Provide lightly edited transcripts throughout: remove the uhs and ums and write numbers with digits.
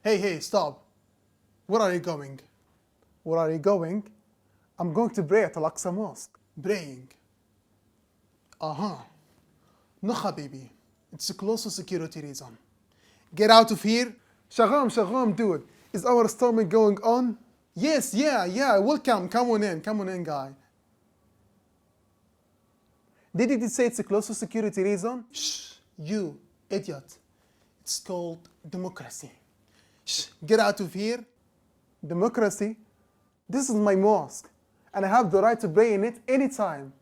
Hey, stop. Where are you going? Where are you going? I'm going to pray at Al-Aqsa Mosque. Praying. No, habibi. It's a close to security reason. Get out of here. Shagam, dude. Is our storming going on? Yes, yeah. Welcome. Come on in, guy. Did it say it's a close to security reason? Shh, you idiot. It's called democracy. Shh, get out of here. Democracy? This is my mosque, and I have the right to pray in it anytime.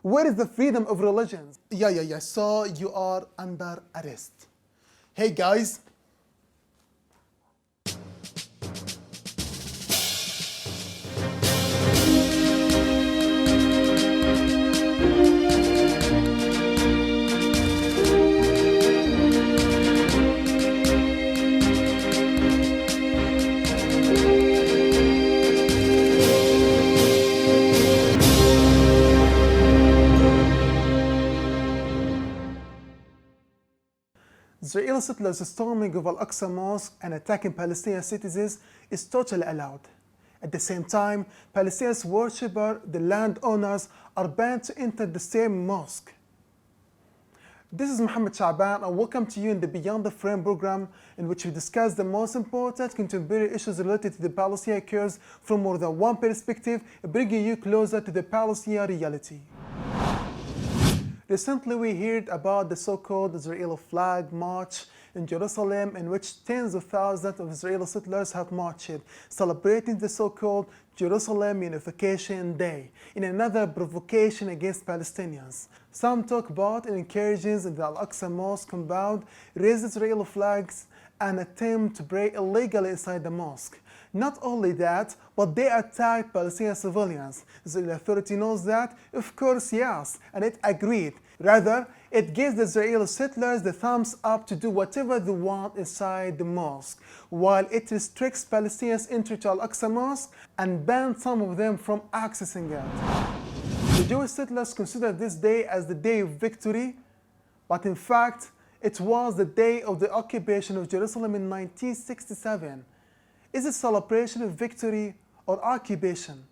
Where is the freedom of religions? Yeah. So you are under arrest. Hey guys. Israeli settlers storming of Al-Aqsa Mosque and attacking Palestinian citizens is totally allowed. At the same time, Palestinian worshippers, the landowners, are banned to enter the same mosque. This is Mohammad Shaaban, and welcome to you in the Beyond the Frame program, in which we discuss the most important contemporary issues related to the Palestinian cause from more than one perspective, bringing you closer to the Palestinian reality. Recently, we heard about the so-called Israeli flag march in Jerusalem, in which tens of thousands of Israeli settlers have marched, celebrating the so-called Jerusalem Unification Day, in another provocation against Palestinians. Some talk about incursions in the Al-Aqsa Mosque compound, raise Israeli flags, and attempt to pray illegally inside the mosque. Not only that, but they attack Palestinian civilians. The Israeli authority knows that? Of course, yes, and it agreed. Rather, it gives the Israeli settlers the thumbs up to do whatever they want inside the mosque, while it restricts Palestinians' entry to Al-Aqsa Mosque and bans some of them from accessing it. The Jewish settlers consider this day as the day of victory, but in fact, it was the day of the occupation of Jerusalem in 1967. Is it celebration of victory or occupation?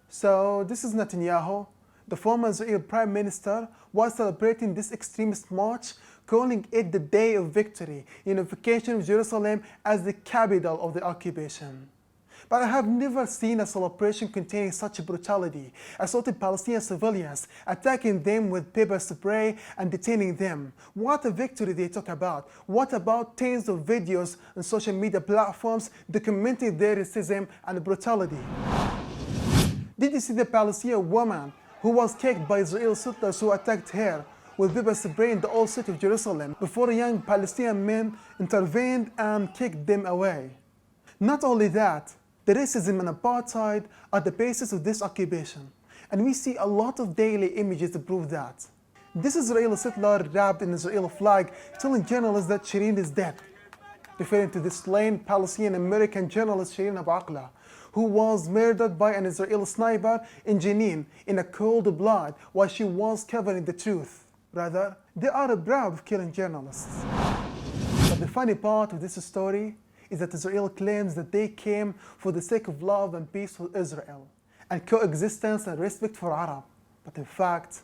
So this is Netanyahu, the former Israeli Prime Minister, was celebrating this extremist march, calling it the day of victory, unification of Jerusalem as the capital of the occupation. But I have never seen a celebration containing such brutality, assaulting Palestinian civilians, attacking them with pepper spray and detaining them. What a victory they talk about. What about tens of videos on social media platforms documenting their racism and brutality? Did you see the Palestinian woman who was kicked by Israeli settlers who attacked her with pepper spray in the old city of Jerusalem before young Palestinian men intervened and kicked them away? Not only that, the racism and apartheid are the basis of this occupation, and we see a lot of daily images to prove that. This Israeli settler wrapped in Israeli flag telling journalists that Shireen is dead, referring to the slain Palestinian-American journalist Shireen Abu Akleh, who was murdered by an Israeli sniper in Jenin in a cold blood while she was covering the truth. Rather, they are proud of killing journalists. But the funny part of this story is that Israel claims that they came for the sake of love and peace for Israel and coexistence and respect for Arab. But in fact,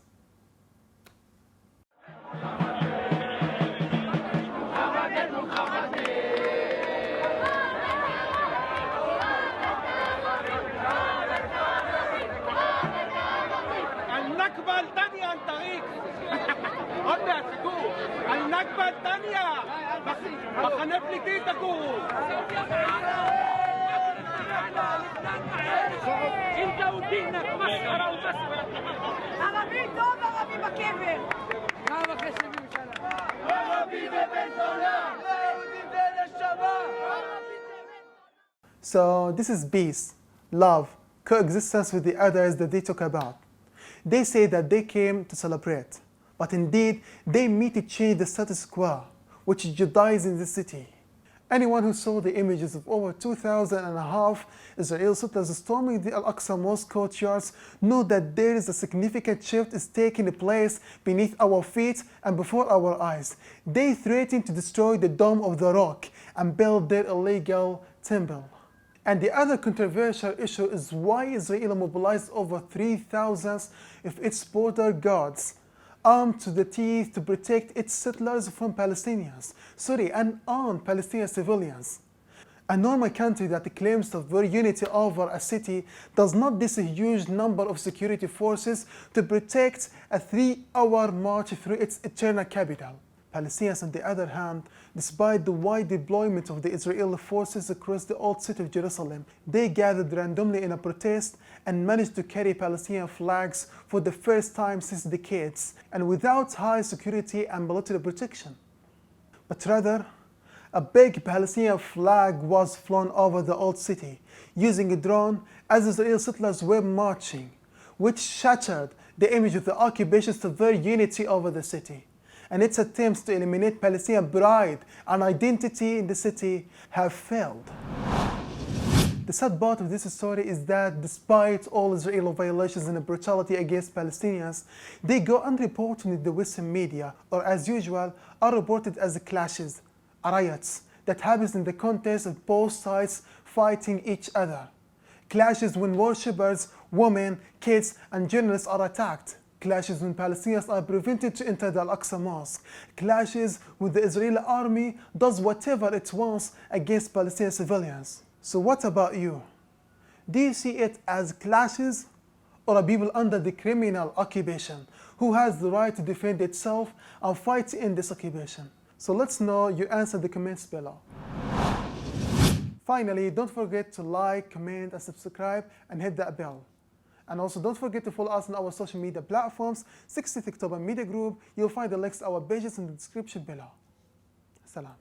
so this is peace, love, coexistence with the others that they talk about. They say that they came to celebrate, but indeed they mean to change the status quo, which is Judaism in the city. Anyone who saw the images of over 2,500 Israeli settlers storming the Al-Aqsa Mosque courtyards know that there is a significant shift is taking place beneath our feet and before our eyes. They threaten to destroy the Dome of the Rock and build their illegal temple. And the other controversial issue is why Israel mobilized over 3,000 of its border guards, armed to the teeth to protect its settlers from unarmed Palestinian civilians. A normal country that claims to have unity over a city does not this huge number of security forces to protect a 3-hour march through its eternal capital. Palestinians, on the other hand, despite the wide deployment of the Israeli forces across the old city of Jerusalem, they gathered randomly in a protest and managed to carry Palestinian flags for the first time since decades, and without high security and military protection. But rather, a big Palestinian flag was flown over the old city, using a drone as Israeli settlers were marching, which shattered the image of the occupation's severe unity over the city. And its attempts to eliminate Palestinian pride and identity in the city have failed. The sad part of this story is that despite all Israeli violations and brutality against Palestinians, they go unreported in the Western media, or as usual, are reported as clashes, riots that happens in the context of both sides fighting each other. Clashes when worshippers, women, kids, and journalists are attacked. Clashes when Palestinians are prevented to enter the Al-Aqsa Mosque. Clashes when the Israeli army does whatever it wants against Palestinian civilians. So what about you? Do you see it as clashes or a people under the criminal occupation who has the right to defend itself and fight in this occupation? So let's know your answer in the comments below. Finally, don't forget to like, comment, and subscribe and hit that bell. And also don't forget to follow us on our social media platforms, 60th October Media Group. You'll find the links to our pages in the description below. Salam.